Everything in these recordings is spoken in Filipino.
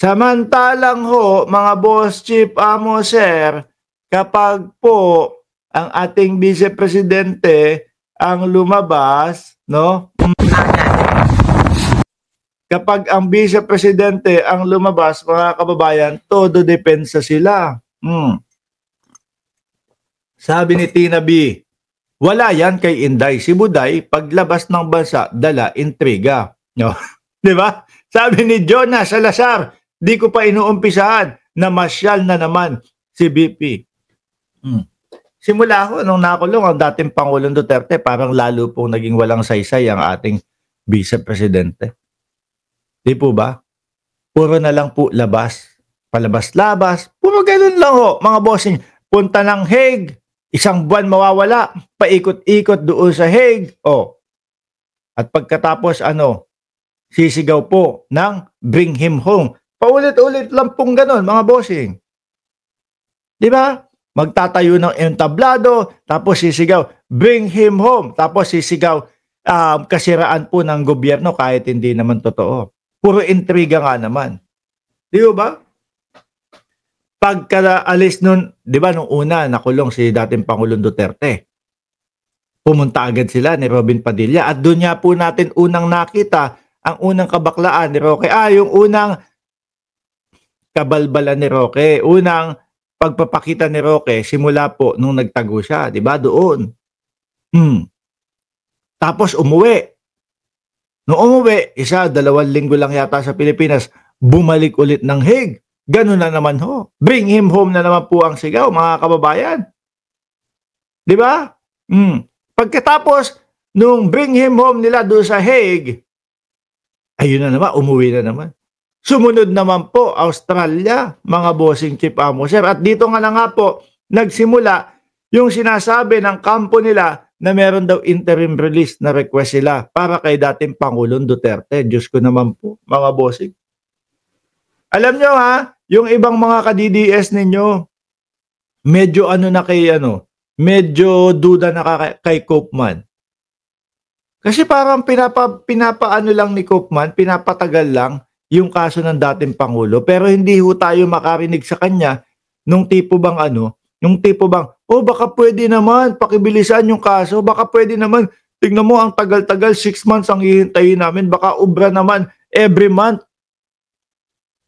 Samantalang ho, mga boss chief, amo sir, kapag po ang ating Vice Presidente ang lumabas, no? Kapag ang Vice Presidente ang lumabas, mga kababayan, todo depensa sila. Sabi ni Tina B, wala yan kay Inday. Si Buday, paglabas ng bansa, dala intriga. No? Di ba? Sabi ni Jonas Salazar, di ko pa inuumpisahan na masyal na naman si BP. Simula ho, nung nakulong ang dating Pangulong Duterte, parang lalo pong naging walang saysay ang ating Vice Presidente. Di po ba? Puro na lang po labas. Palabas-labas. Puro ganun lang ho, mga bossing. Punta ng Hague, isang buwan mawawala. Paikot-ikot doon sa Hague. At pagkatapos sisigaw po ng bring him home. Paulit-ulit lang pong ganun, mga bossing. Di ba? Magtatayo ng entablado, tapos sisigaw, bring him home. Tapos sisigaw, kasiraan po ng gobyerno kahit hindi naman totoo. Puro intriga nga naman. Di ba? Pagkaalis nun, di ba, nung una, nakulong si dating Pangulong Duterte. Pumunta agad sila ni Robin Padilla. At doon niya po natin unang nakita ang unang kabaklaan ni Roque. Yung unang kabalbalan ni Roque. Unang pagpapakita ni Roque, simula po nung nagtago siya. Di ba? Doon. Tapos umuwi. Nung umuwi, 1-2 linggo lang yata sa Pilipinas, bumalik ulit ng Hague. Ganun na naman ho. Bring him home na naman po ang sigaw, mga kababayan. Di ba? Pagkatapos, nung bring him home nila doon sa Hague, ayun na naman, umuwi na naman. Sumunod naman po, Australia, mga bossing chief, amo sir. At dito nga na nga po, nagsimula yung sinasabi ng kampo nila na meron daw interim release na request sila para kay dating Pangulong Duterte. Diyos ko naman po, mga bossing. Alam nyo ha, yung ibang mga ka-DDS ninyo, medyo medyo duda na kay Koopman. Kasi parang pinapaano lang ni Koopman, pinapatagal lang yung kaso ng dating Pangulo. Pero hindi ho tayo makarinig sa kanya nung tipo bang baka pwede naman, pakibilisan yung kaso, baka pwede naman, tignan mo, ang tagal-tagal, 6 months ang hihintayin namin, baka ubra naman, every month,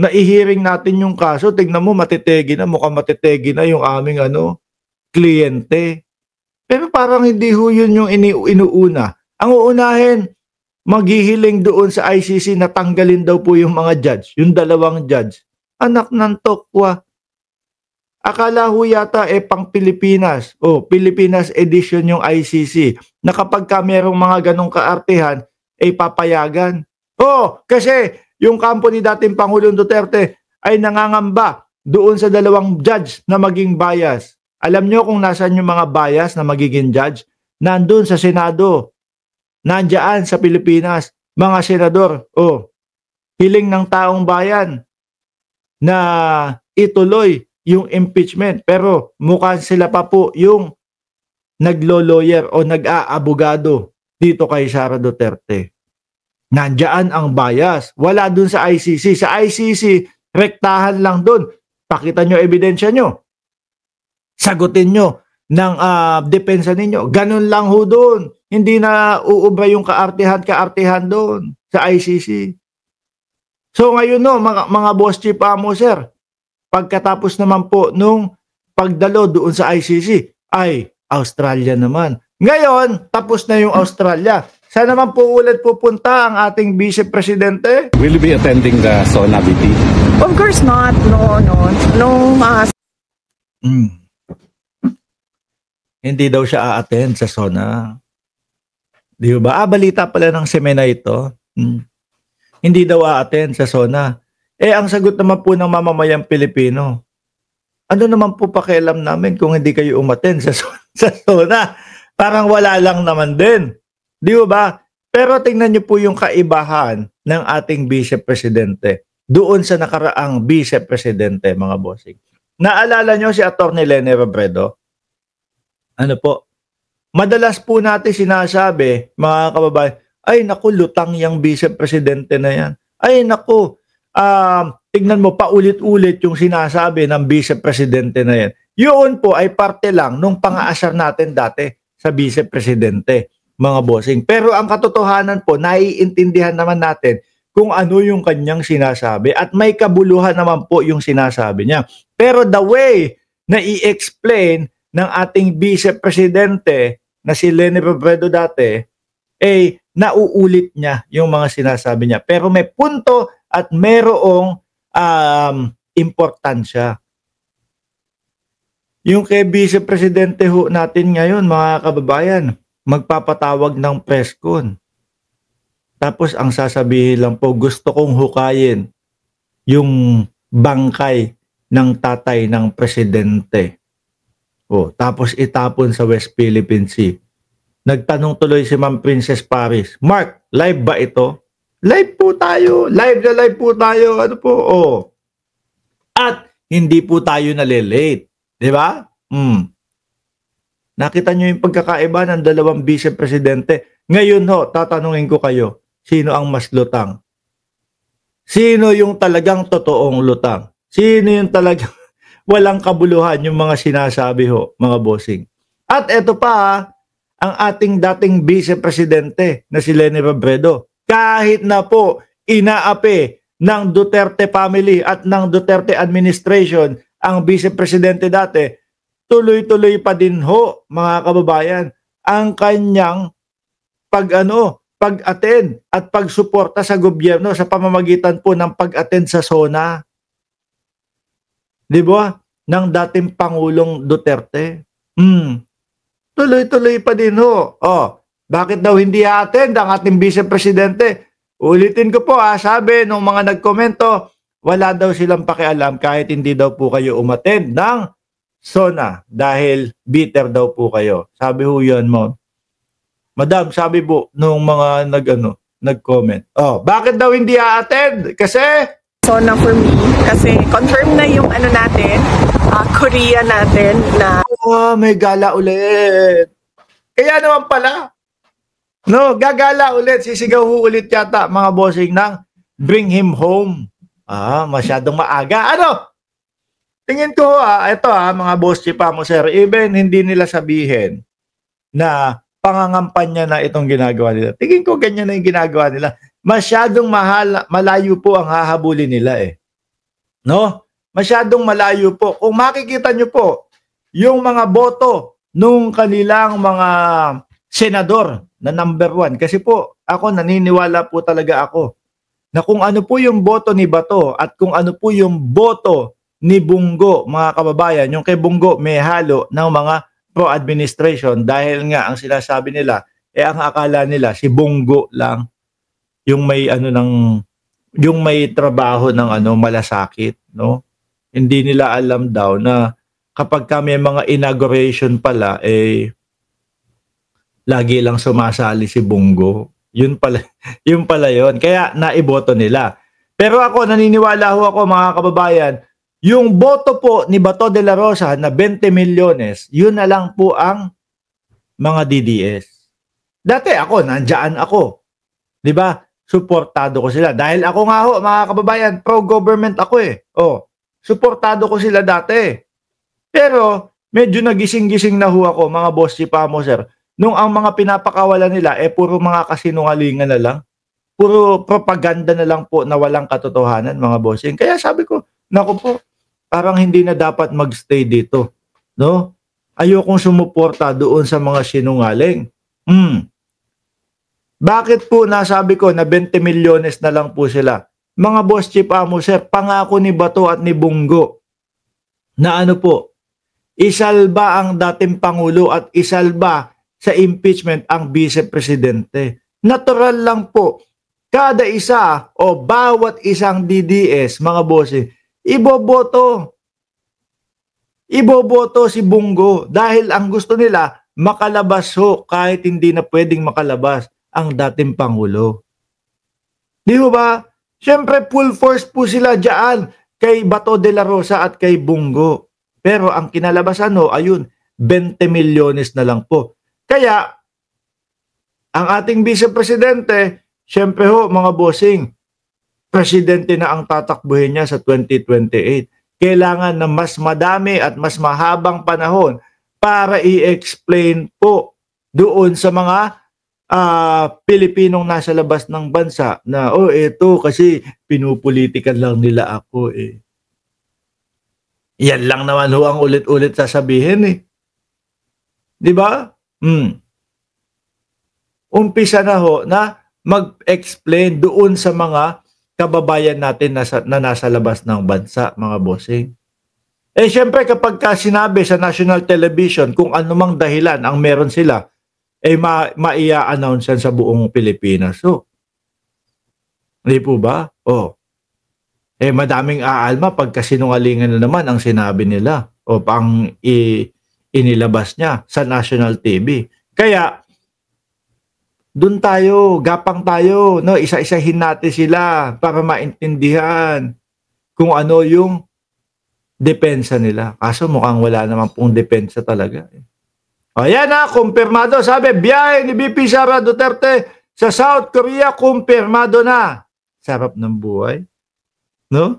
na i-hearing natin yung kaso, tignan mo, mukhang matitegi na yung aming kliyente. Pero parang hindi ho yun yung inuuna. Ang uunahin, maghihiling doon sa ICC na tanggalin daw po yung mga judge, yung 2 judge. Anak ng tokwa. Akala ho yata pang Pilipinas. Pilipinas edition yung ICC. Na kapag ka merong mga ganong kaartehan, papayagan. Kasi yung kampo ni dating Pangulong Duterte ay nangangamba doon sa 2 judge na maging bias. Alam nyo kung nasan yung mga bias na magiging judge? Nandun sa Senado. Nandiyan sa Pilipinas. Mga senador. Hiling ng taong bayan na ituloy yung impeachment. Pero mukhang sila pa po yung naglo-lawyer o nag-aabogado dito kay Sara Duterte. Nandiyan ang bias. Wala dun sa ICC. Sa ICC, rektahan lang dun. Pakita nyo ebidensya nyo. Sagutin nyo ng depensa ninyo. Ganun lang ho dun. Hindi na uubra yung kaartehan dun sa ICC. So ngayon mga boss chief, amo sir, pagkatapos naman po nung pagdalo doon sa ICC, Australia naman. Ngayon, tapos na yung Australia. Saan naman po ulit pupunta ang ating Vice Presidente? Will you be attending the SONA BP? Of course not. No. Hindi daw siya a-attend sa SONA. Di ba? Balita pala ng semena ito. Hindi daw a-attend sa SONA. Ang sagot naman po ng mamamayang Pilipino, ano naman po pakialam namin kung hindi kayo umattend sa SONA? Parang wala lang naman din. Di ba? Pero tingnan niyo po yung kaibahan ng ating Vice Presidente doon sa nakaraang Vice Presidente, mga bossing. Naalala niyo si Atty. Leni Robredo? Ano po? Madalas po natin sinasabi, mga kababayan, ay naku, lutang yung Vice Presidente na yan. Ay naku, tignan mo, paulit-ulit yung sinasabi ng Vice Presidente na yan. Yun po ay parte lang nung pang-aasar natin dati sa Vice Presidente, mga bossing. Pero ang katotohanan po, naiintindihan naman natin kung ano yung kanyang sinasabi at may kabuluhan naman po yung sinasabi niya. Pero the way na i-explain ng ating Vice Presidente na si Leni Robredo dati, nauulit niya yung mga sinasabi niya. Pero may punto at merong importansya. Yung kay Vice Presidente ho natin ngayon, mga kababayan, magpapatawag ng press con. Tapos ang sasabihin lang po, gusto kong hukayin yung bangkay ng tatay ng presidente. Tapos itapon sa West Philippine Sea. Nagtanong tuloy si Ma'am Princess Paris, Mark, live ba ito? Live po tayo. Live na live po tayo. Ano po? At hindi po tayo nalilate. Di ba? Nakita nyo yung pagkakaiba ng dalawang Vice Presidente. Ngayon ho, tatanungin ko kayo, sino ang mas lutang? Sino yung talagang totoong lutang? Sino yung talagang walang kabuluhan yung mga sinasabi ho, mga bossing? At eto pa, ang ating dating Vice Presidente na si Leni Robredo. Kahit na po inaapi ng Duterte family at ng Duterte administration ang Vice Presidente dati, tuloy-tuloy pa din ho, mga kababayan, ang kanyang pag-attend at pagsuporta sa gobyerno sa pamamagitan po ng pag-attend sa SONA. Di ba? Ng dating Pangulong Duterte. Tuloy-tuloy pa din ho. Bakit daw hindi attend ang ating Vice Presidente? Ulitin ko po, sabi nung mga nagkomento, wala daw silang pakialam kahit hindi daw po kayo umattend ng SONA dahil bitter daw po kayo. Sabi ho yun mo. Madam, sabi po nung mga nag-comment. Bakit daw hindi attend? Kasi SONA for me. Kasi confirm na yung natin, Korea natin na may gala ulit. Kaya naman pala. No, gagala ulit. Sisigaw ho ulit yata mga bossing ng bring him home. Masyadong maaga. Tingin ko ito mga boss chipa mo sir, even hindi nila sabihin na pangangampanya na itong ginagawa nila. Tingin ko ganyan na yung ginagawa nila. Masyadong malayo po ang hahabulin nila No? Masyadong malayo po. Kung makikita nyo po, yung mga boto nung kanilang mga senador na number 1. Kasi po, ako naniniwala po talaga ako na kung ano po yung boto ni Bato at kung ano po yung boto ni Bungo, mga kababayan, yung kay Bungo may halo ng mga pro-administration dahil nga ang sinasabi nila, ang akala nila si Bungo lang yung may yung may trabaho ng malasakit, no? Hindi nila alam daw na kapag kami mga inauguration pala, lagi lang sumasali si Bungo. Yun pala yun. Kaya naiboto nila. Pero ako, naniniwala ho ako mga kababayan, yung boto po ni Bato de la Rosa na 20 milyones, yun na lang po ang mga DDS. Dati ako, nandiyan ako. Diba? Suportado ko sila. Dahil ako nga ho, mga kababayan, pro-government ako suportado ko sila dati. Pero, medyo nagising-gising na ho ako, mga boss si Pamo, sir. Nung ang mga pinapakawalan nila, puro mga kasinungalingan na lang. Puro propaganda na lang po na walang katotohanan, mga bossing. Kaya sabi ko, naku po, parang hindi na dapat magstay dito. No? Ayokong sumuporta doon sa mga sinungaling. Bakit po nasabi ko na 20 milyones na lang po sila? Mga boss chief amo sir, pangako ni Bato at ni Bungo na isalba ang dating Pangulo at isalba sa impeachment ang Vice Presidente. Natural lang po, kada isa o bawat isang DDS, mga boss, iboboto si Bungo dahil ang gusto nila makalabas ho kahit hindi na pwedeng makalabas ang dating Pangulo. Di ba? Siyempre full force po sila dyan kay Bato de la Rosa at kay Bungo. Pero ang kinalabasan ayun, 20 milyones na lang po. Kaya, ang ating Vice Presidente, siyempre ho mga bossing, presidente na ang tatakbuhin niya sa 2028. Kailangan na mas madami at mas mahabang panahon para i-explain po doon sa mga Pilipinong nasa labas ng bansa na, eto kasi pinupolitikan lang nila ako eh. Yan lang naman ho ang ulit-ulit sasabihin eh. Di ba? Umpisa na ho na mag-explain doon sa mga kababayan natin na nasa labas ng bansa, mga bossing. Eh syempre kapag sinabi sa national television kung anumang dahilan ang meron sila, eh maia-announce yan sa buong Pilipinas. So, hindi po ba? Eh madaming aalma pagka sinungalingan na naman ang sinabi nila o pang inilabas niya sa national TV. Kaya, doon tayo, gapang tayo, no? Isa-isahin natin sila para maintindihan kung ano yung depensa nila. Kaso mukhang wala naman pong depensa talaga. Ayan na, kumpirmado. Sabi, biyahe ni BP Sara Duterte sa South Korea, kumpirmado na. Sarap ng buhay. No?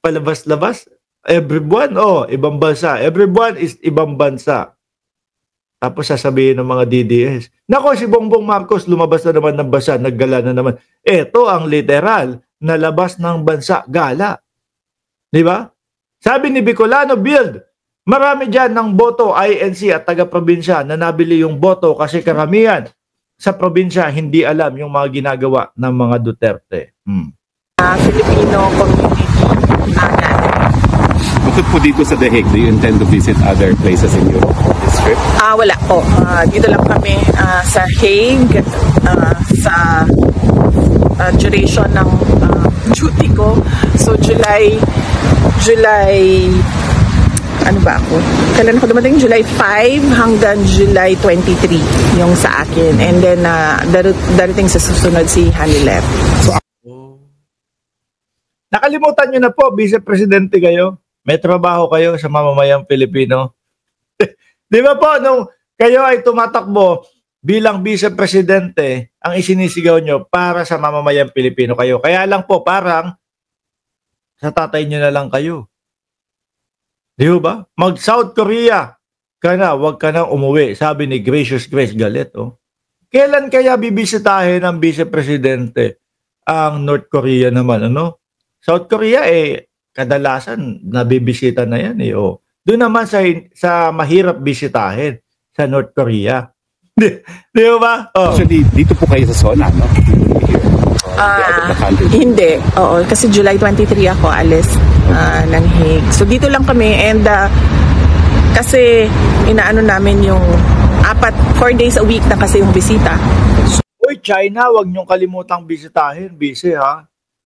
Palabas-labas. Every buwan, ibang bansa. Every buwan is ibang bansa. Tapos sasabihin ng mga DDS, nako si Bongbong Marcos lumabas na naman ng bansa, naggala na naman. Ito ang literal na labas ng bansa, gala. Di ba? Sabi ni Bicolano Build, marami dyan ng boto INC at taga-probinsya na nabili yung boto kasi karamihan sa probinsya hindi alam yung mga ginagawa ng mga Duterte. Filipino community natin. Bukod po dito sa The Hague, do you intend to visit other places in Europe this trip? Wala po. Dito lang kami sa Hague sa duration ng duty ko. So July ano ba ako? Kailan ako dumating? July 5 hanggang July 23 yung sa akin. And then darating sa susunod si Hanilep. So, nakalimutan nyo na po, Vice Presidente kayo. May trabaho kayo sa mamamayang Pilipino. Di ba po, nung kayo ay tumatakbo bilang Vice Presidente, ang isinisigaw nyo para sa mamamayang Pilipino kayo. Kaya lang po, parang sa tatay nyo na lang kayo. Di ba? Mag-South Korea ka na, huwag ka nang umuwi. Sabi ni Gracious Grace Galet. Kailan kaya bibisitahin ng Vice Presidente ang North Korea naman? Ano? South Korea kadalasan nabibisita na yan Doon naman sa mahirap bisitahin sa North Korea. Di ba? Actually, dito po kayo sa zona, no? Hindi. Oo, kasi July 23 ako alis ng Hague. So dito lang kami and kasi inaano namin yung 4 days a week na kasi yung bisita. China, wag niyong kalimutang bisitahin, busy ha.